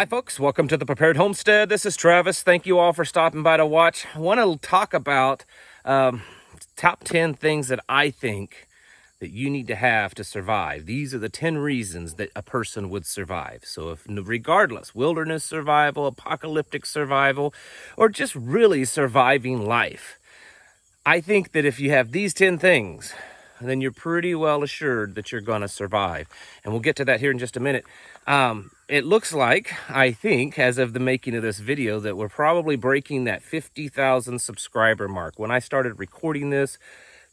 Hi folks, welcome to the Prepared Homestead. This is Travis. Thank you all for stopping by to watch. I want to talk about top 10 things that I think that you need to have to survive. These are the 10 reasons that a person would survive. So if regardless, wilderness survival, apocalyptic survival, or just really surviving life, I think that if you have these 10 things, then you're pretty well assured that you're going to survive. And we'll get to that here in just a minute. It looks like, I think, as of the making of this video, that we're probably breaking that 50,000 subscriber mark. When I started recording this, it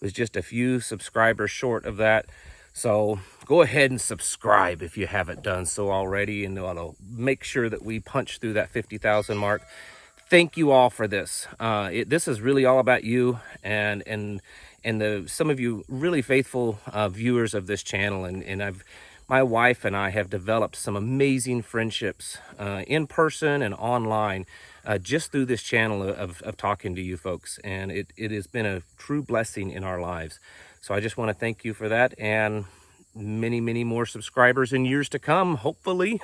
was just a few subscribers short of that. So go ahead and subscribe if you haven't done so already, and it'll make sure that we punch through that 50,000 mark. Thank you all for this. This is really all about you and some of you really faithful viewers of this channel, and my wife and I have developed some amazing friendships in person and online just through this channel of talking to you folks, and it has been a true blessing in our lives. So I just want to thank you for that, and many more subscribers in years to come, hopefully.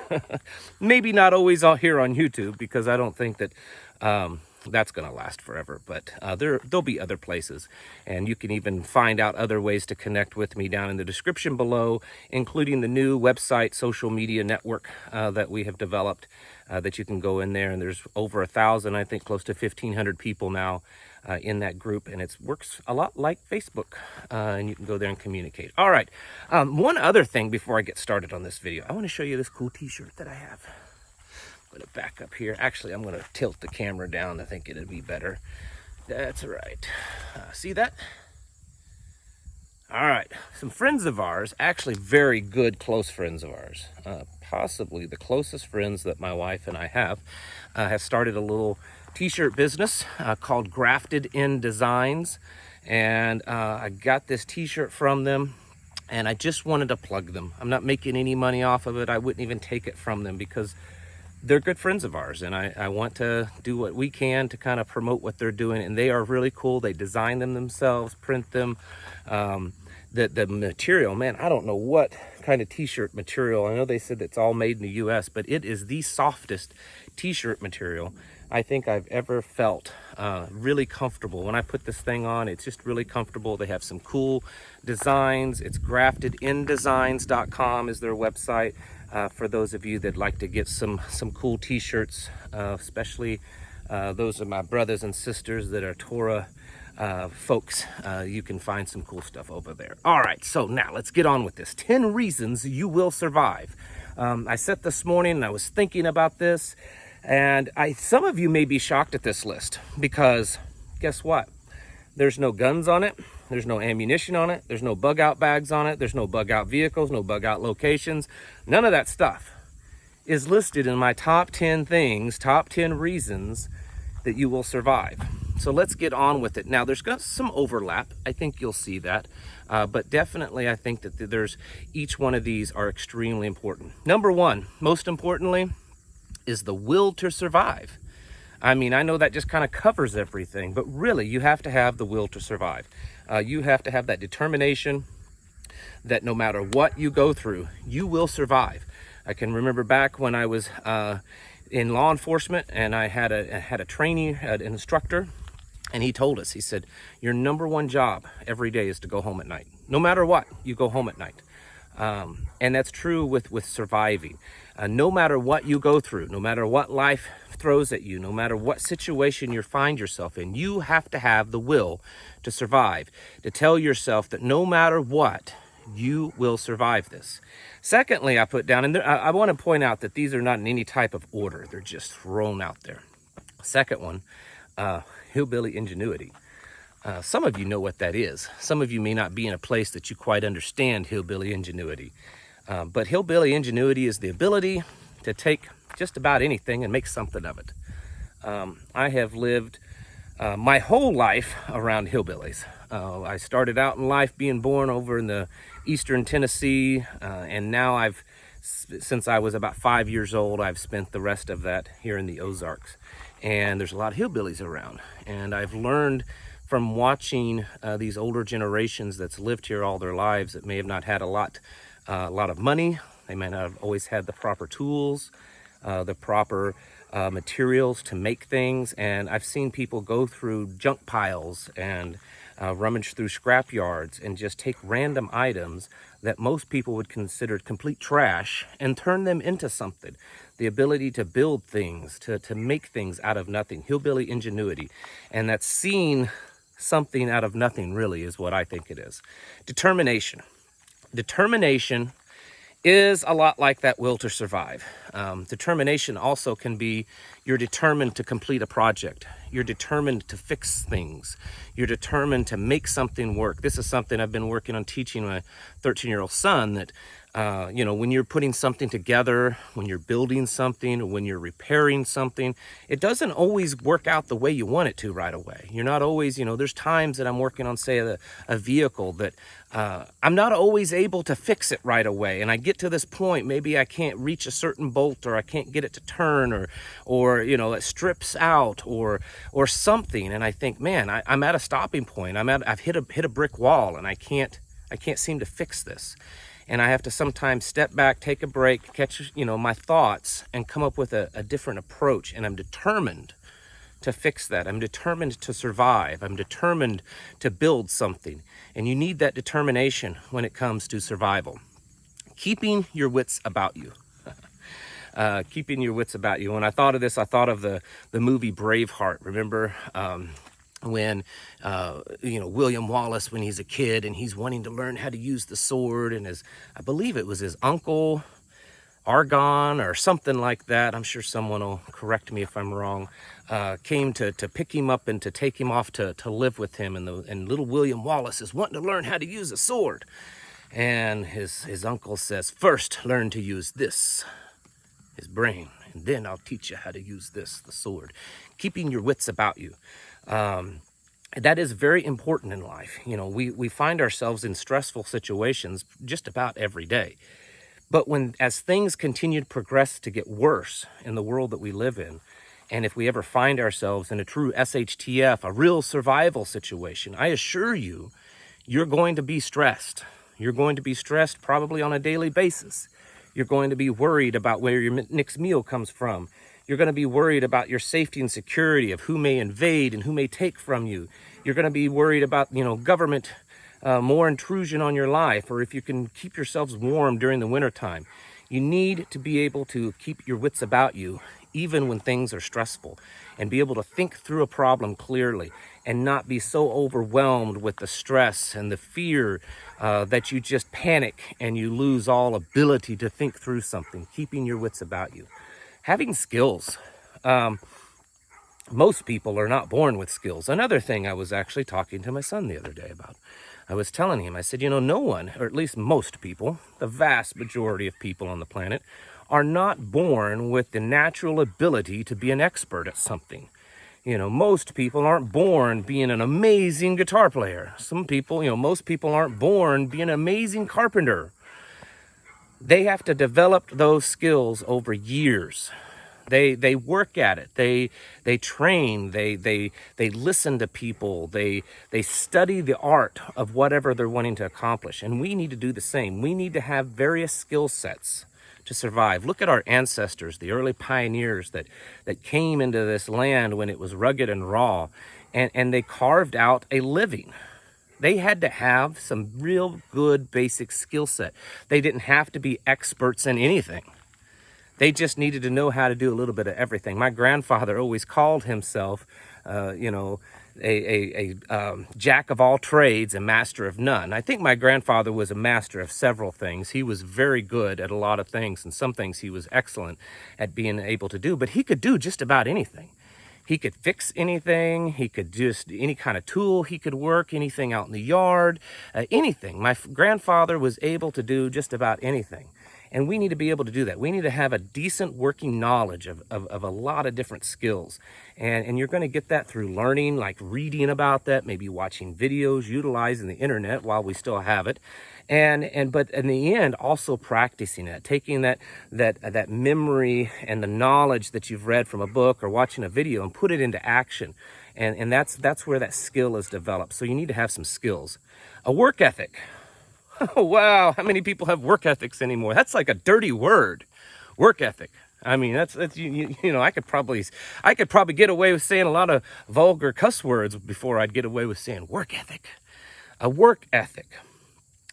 Maybe not always out here on YouTube, because I don't think that that's going to last forever, but there'll be other places, and you can even find out other ways to connect with me down in the description below, including the new website social media network that we have developed, that you can go in there, and there's over 1,000, I think close to 1,500 people now in that group, and it works a lot like Facebook, and you can go there and communicate. All right, one other thing before I get started on this video, I want to show you this cool t-shirt that I have. I'm going to back up here. Actually, I'm going to tilt the camera down. I think it'd be better. That's right. See that? All right. Some friends of ours, actually very good close friends of ours, possibly the closest friends that my wife and I have started a little t-shirt business called Grafted In Designs. And I got this t-shirt from them, and I just wanted to plug them. I'm not making any money off of it. I wouldn't even take it from them, because they're good friends of ours, and I want to do what we can to kind of promote what they're doing, and they are really cool. They design them themselves, print them. The material, man, I don't know what kind of t-shirt material. I know they said it's all made in the US, but it is the softest t-shirt material I think I've ever felt. Really comfortable. When I put this thing on, it's just really comfortable. They have some cool designs. It's graftedindesigns.com is their website. For those of you that like to get some cool t-shirts, especially those are my brothers and sisters that are Torah folks, you can find some cool stuff over there. All right, so now let's get on with this. 10 reasons you will survive. I said this morning, and I was thinking about this, and some of you may be shocked at this list, because guess what? There's no guns on it. There's no ammunition on it. There's no bug out bags on it. There's no bug out vehicles, no bug out locations. None of that stuff is listed in my top 10 things, top 10 reasons that you will survive. So let's get on with it. Now, there's got some overlap. I think you'll see that. But definitely, I think that each one of these are extremely important. Number one, most importantly, is the will to survive. I mean, I know that just kind of covers everything, but really, you have to have the will to survive. You have to have that determination that no matter what you go through, you will survive. I can remember back when I was in law enforcement, and I had a trainee, an instructor, and he told us, he said, your number one job every day is to go home at night. No matter what, you go home at night. And that's true with surviving. No matter what you go through, no matter what life throws at you, no matter what situation you find yourself in, you have to have the will to survive, to tell yourself that no matter what, you will survive this. Secondly, I put down, and I want to point out that these are not in any type of order. They're just thrown out there. Second one, hillbilly ingenuity. Some of you know what that is. Some of you may not be in a place that you quite understand hillbilly ingenuity. But hillbilly ingenuity is the ability to take just about anything and make something of it. I have lived my whole life around hillbillies. I started out in life being born over in the eastern Tennessee, and now since I was about 5 years old, I've spent the rest of that here in the Ozarks. And there's a lot of hillbillies around, and I've learned from watching these older generations that's lived here all their lives that may have not had a lot of money. They may not have always had the proper tools. the proper materials to make things. And I've seen people go through junk piles and rummage through scrap yards and just take random items that most people would consider complete trash and turn them into something. The ability to build things, to make things out of nothing, hillbilly ingenuity. And that's seeing something out of nothing, really, is what I think it is. Determination. Determination is a lot like that will to survive. Determination also can be you're determined to complete a project. You're determined to fix things. You're determined to make something work. This is something I've been working on teaching my 13-year-old son, that when you're putting something together, when you're building something, when you're repairing something, it doesn't always work out the way you want it to right away. You're not always, there's times that I'm working on, say, a vehicle that I'm not always able to fix it right away. And I get to this point, maybe I can't reach a certain bolt, or I can't get it to turn, or it strips out, or something. And I think, man, I'm at a stopping point. I've hit a brick wall, and I can't seem to fix this. And I have to sometimes step back, take a break, catch, my thoughts, and come up with a different approach. And I'm determined to fix that. I'm determined to survive. I'm determined to build something. And you need that determination when it comes to survival. Keeping your wits about you. Keeping your wits about you. When I thought of this, I thought of the movie Braveheart. Remember when William Wallace, when he's a kid and he's wanting to learn how to use the sword, and I believe it was his uncle Argon or something like that, I'm sure someone will correct me if I'm wrong, came to pick him up and to take him off to live with him, and little William Wallace is wanting to learn how to use a sword, and his uncle says, first learn to use this, his brain, and then I'll teach you how to use this, the sword. Keeping your wits about you. That is very important in life. We find ourselves in stressful situations just about every day. But as things continue to progress to get worse in the world that we live in, and if we ever find ourselves in a true SHTF, a real survival situation, I assure you, you're going to be stressed. You're going to be stressed probably on a daily basis. You're going to be worried about where your next meal comes from. You're going to be worried about your safety and security, of who may invade and who may take from you. You're going to be worried about, government more intrusion on your life, or if you can keep yourselves warm during the wintertime. You need to be able to keep your wits about you, even when things are stressful, and be able to think through a problem clearly and not be so overwhelmed with the stress and the fear that you just panic and you lose all ability to think through something. Keeping your wits about you. Having skills. Most people are not born with skills. Another thing I was actually talking to my son the other day about. I was telling him, I said, no one, or at least most people, the vast majority of people on the planet, are not born with the natural ability to be an expert at something. Most people aren't born being an amazing guitar player. Most people aren't born being an amazing carpenter. They have to develop those skills over years. They work at it. They train. They listen to people. They study the art of whatever they're wanting to accomplish. And we need to do the same. We need to have various skill sets to survive. Look at our ancestors, the early pioneers that came into this land when it was rugged and raw, and they carved out a living. They had to have some real good basic skill set. They didn't have to be experts in anything. They just needed to know how to do a little bit of everything. My grandfather always called himself, a jack of all trades, a master of none. I think my grandfather was a master of several things. He was very good at a lot of things, and some things he was excellent at being able to do, but he could do just about anything. He could fix anything. He could just, any kind of tool he could work, anything out in the yard, anything. My grandfather was able to do just about anything. And we need to be able to do that. We need to have a decent working knowledge of a lot of different skills. And you're going to get that through learning, like reading about that, maybe watching videos, utilizing the internet while we still have it. But in the end, also practicing it, taking that memory and the knowledge that you've read from a book or watching a video and put it into action. And that's where that skill is developed. So you need to have some skills. A work ethic. Oh, wow. How many people have work ethics anymore? That's like a dirty word. Work ethic. I mean, that's you know, I could probably get away with saying a lot of vulgar cuss words before I'd get away with saying work ethic. A work ethic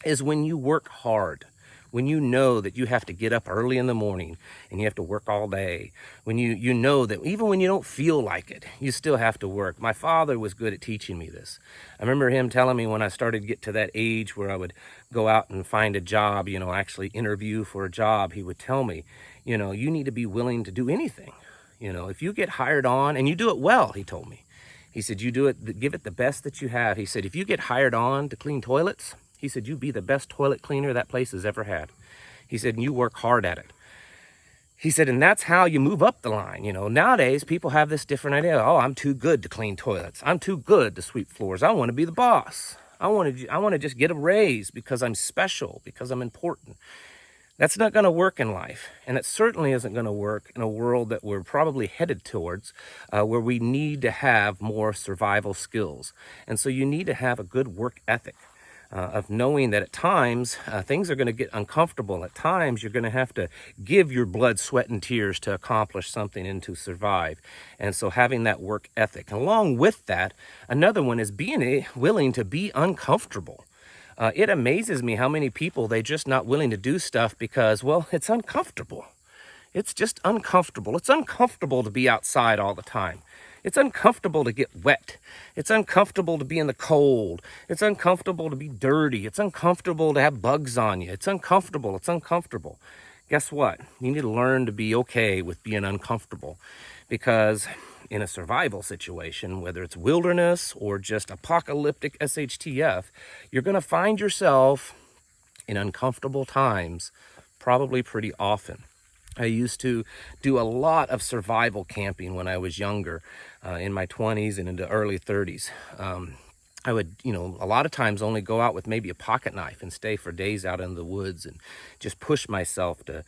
is when you work hard, when you know that you have to get up early in the morning and you have to work all day, when you know that even when you don't feel like it, you still have to work. My father was good at teaching me this. I remember him telling me when I started to get to that age where I would go out and find a job, you know, actually interview for a job, he would tell me, you know, you need to be willing to do anything. You know, if you get hired on and you do it well, he told me. He said, you do it, give it the best that you have. He said, if you get hired on to clean toilets, he said, you be the best toilet cleaner that place has ever had. He said, and you work hard at it. He said, and that's how you move up the line. You know, nowadays people have this different idea. Oh, I'm too good to clean toilets. I'm too good to sweep floors. I want to be the boss. I want to just get a raise because I'm special, because I'm important. That's not going to work in life, and it certainly isn't going to work in a world that we're probably headed towards, where we need to have more survival skills. And so you need to have a good work ethic of knowing that at times things are going to get uncomfortable. At times you're going to have to give your blood, sweat, and tears to accomplish something and to survive. And so having that work ethic. And along with that, another one is being willing to be uncomfortable. It amazes me how many people, they're just not willing to do stuff because, well, it's uncomfortable. It's just uncomfortable. It's uncomfortable to be outside all the time. It's uncomfortable to get wet. It's uncomfortable to be in the cold. It's uncomfortable to be dirty. It's uncomfortable to have bugs on you. It's uncomfortable. It's uncomfortable. Guess what? You need to learn to be okay with being uncomfortable, because in a survival situation, whether it's wilderness or just apocalyptic SHTF, you're going to find yourself in uncomfortable times probably pretty often. I used to do a lot of survival camping when I was younger, in my 20s and into early 30s. I would, you know, a lot of times only go out with maybe a pocket knife and stay for days out in the woods and just push myself to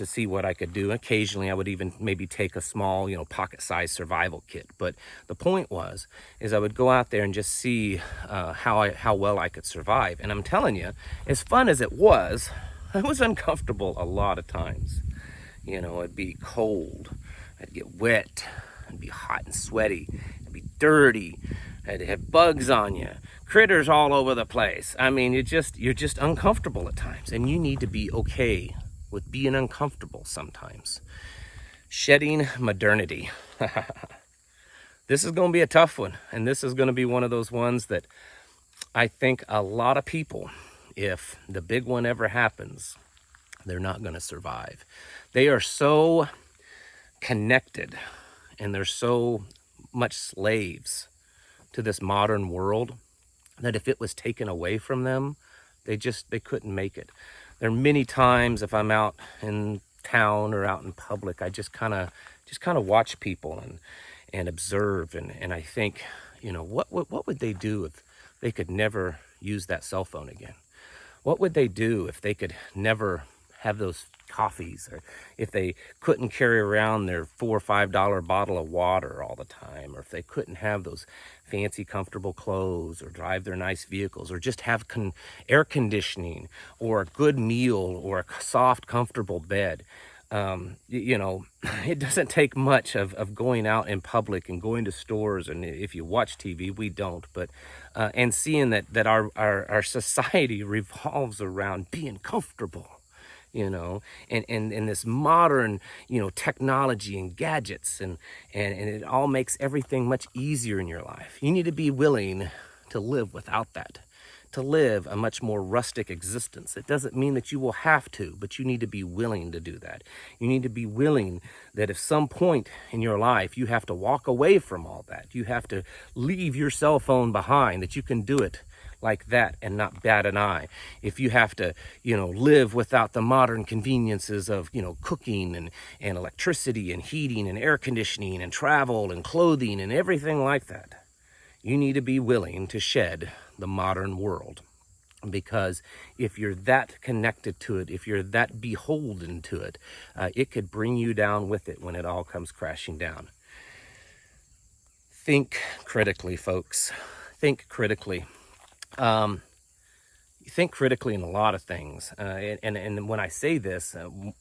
see what I could do. Occasionally, I would even maybe take a small, you know, pocket-sized survival kit. But the point is I would go out there and just see how well I could survive. And I'm telling you, as fun as it was, I was uncomfortable a lot of times. You know, it'd be cold, I'd get wet, I'd be hot and sweaty, I'd be dirty, I'd have bugs on you, critters all over the place. I mean, you're just uncomfortable at times, and you need to be okay with being uncomfortable sometimes. Shedding modernity. This is going to be a tough one, and this is going to be one of those ones that I think a lot of people, if the big one ever happens, they're not going to survive. They are so connected, and they're so much slaves to this modern world that if it was taken away from them, they couldn't make it. There are many times if I'm out in town or out in public, I just kind of watch people and observe, and I think, you know, what would they do if they could never use that cell phone again? What would they do if they could never have those coffees, or if they couldn't carry around their $4 or $5 bottle of water all the time, or if they couldn't have those fancy comfortable clothes, or drive their nice vehicles, or just have air conditioning, or a good meal, or a soft comfortable bed. You know, it doesn't take much of going out in public and going to stores, and if you watch TV, we don't, but and seeing that our society revolves around being comfortable. You know, and this modern, you know, technology and gadgets, and it all makes everything much easier in your life. You need to be willing to live without that, to live a much more rustic existence. It doesn't mean that you will have to, but you need to be willing to do that. You need to be willing that if some point in your life you have to walk away from all that, you have to leave your cell phone behind, that you can do it like that and not bat an eye. If you have to, you know, live without the modern conveniences of, you know, cooking and electricity and heating and air conditioning and travel and clothing and everything like that, you need to be willing to shed the modern world. Because if you're that connected to it, if you're that beholden to it, it could bring you down with it when it all comes crashing down. Think critically, folks. Think critically. think critically in a lot of things. And when I say this,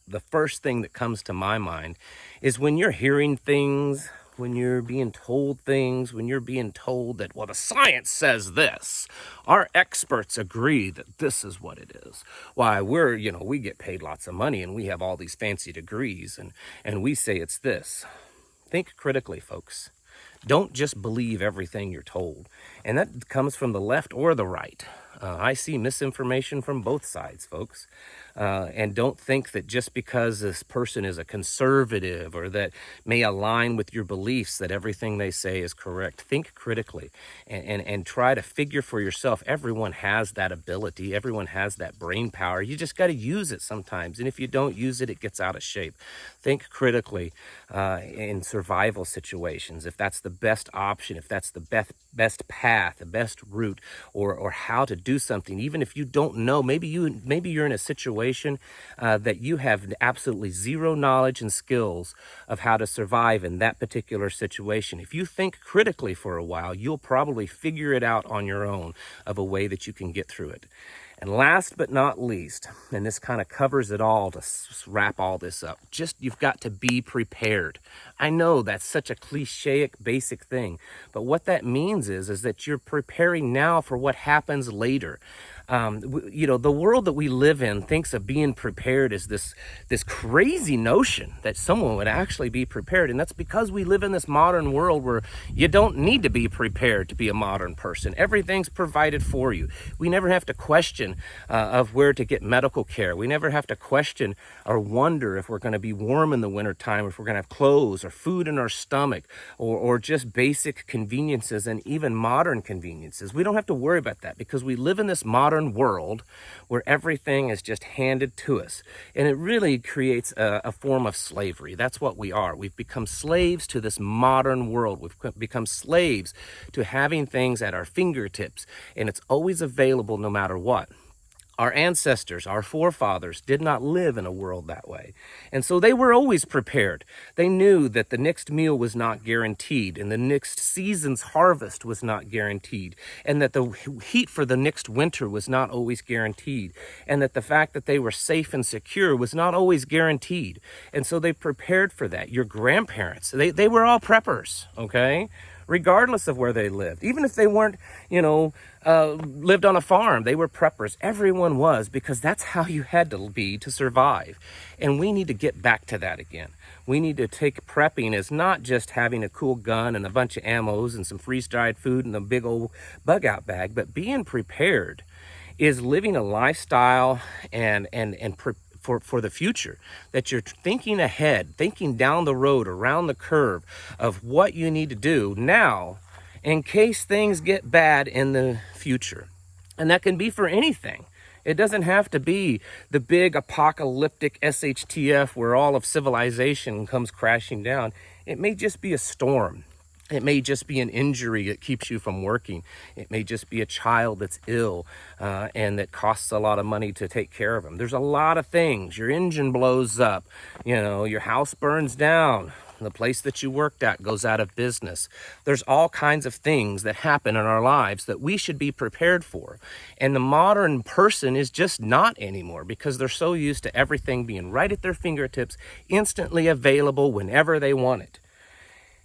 the first thing that comes to my mind is when you're hearing things, when you're being told things, when you're being told that, well, the science says this, our experts agree that this is what it is. Why, we get paid lots of money and we have all these fancy degrees and we say it's this. Think critically, folks. Don't just believe everything you're told. And that comes from the left or the right. I see misinformation from both sides, folks. And don't think that just because this person is a conservative or that may align with your beliefs that everything they say is correct. Think critically and try to figure for yourself. Everyone has that ability. Everyone has that brain power. You just got to use it sometimes. And if you don't use it, it gets out of shape. Think critically in survival situations. If that's the best option, if that's the best path, the best route, or how to do something, even if you don't know, maybe you're in a situation that you have absolutely zero knowledge and skills of how to survive in that particular situation. If you think critically for a while, you'll probably figure it out on your own of a way that you can get through it. And last but not least, and this kind of covers it all to wrap all this up, you've got to be prepared. I know that's such a cliche, basic thing, but what that means is that you're preparing now for what happens later. The world that we live in thinks of being prepared as this crazy notion that someone would actually be prepared. And that's because we live in this modern world where you don't need to be prepared to be a modern person. Everything's provided for you. We never have to question of where to get medical care. We never have to question or wonder if we're going to be warm in the wintertime, if we're going to have clothes or food in our stomach, or just basic conveniences and even modern conveniences. We don't have to worry about that because we live in this modern world where everything is just handed to us. And it really creates a form of slavery. That's what we are. We've become slaves to this modern world. We've become slaves to having things at our fingertips, and it's always available no matter what. Our ancestors, our forefathers, did not live in a world that way. And so they were always prepared. They knew that the next meal was not guaranteed, and the next season's harvest was not guaranteed, and that the heat for the next winter was not always guaranteed, and that the fact that they were safe and secure was not always guaranteed. And so they prepared for that. Your grandparents, they were all preppers, okay? Regardless of where they lived. Even if they weren't, lived on a farm, they were preppers. Everyone was, because that's how you had to be to survive. And we need to get back to that again. We need to take prepping as not just having a cool gun and a bunch of ammos and some freeze-dried food and a big old bug-out bag, but being prepared is living a lifestyle for the future, that you're thinking ahead, thinking down the road, around the curve of what you need to do now in case things get bad in the future. And that can be for anything. It doesn't have to be the big apocalyptic SHTF where all of civilization comes crashing down. It may just be a storm. It may just be an injury that keeps you from working. It may just be a child that's ill and that costs a lot of money to take care of them. There's a lot of things. Your engine blows up. Your house burns down. The place that you worked at goes out of business. There's all kinds of things that happen in our lives that we should be prepared for. And the modern person is just not anymore because they're so used to everything being right at their fingertips, instantly available whenever they want it.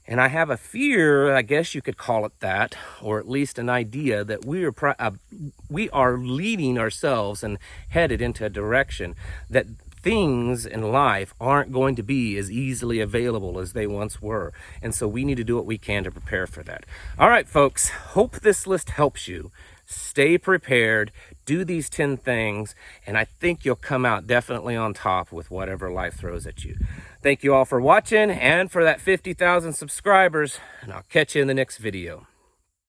And I have a fear, I guess you could call it that, or at least an idea that we are leading ourselves and headed into a direction that things in life aren't going to be as easily available as they once were. And so we need to do what we can to prepare for that. All right, folks, hope this list helps you. Stay prepared, do these 10 things, and I think you'll come out definitely on top with whatever life throws at you. Thank you all for watching and for that 50,000 subscribers, and I'll catch you in the next video.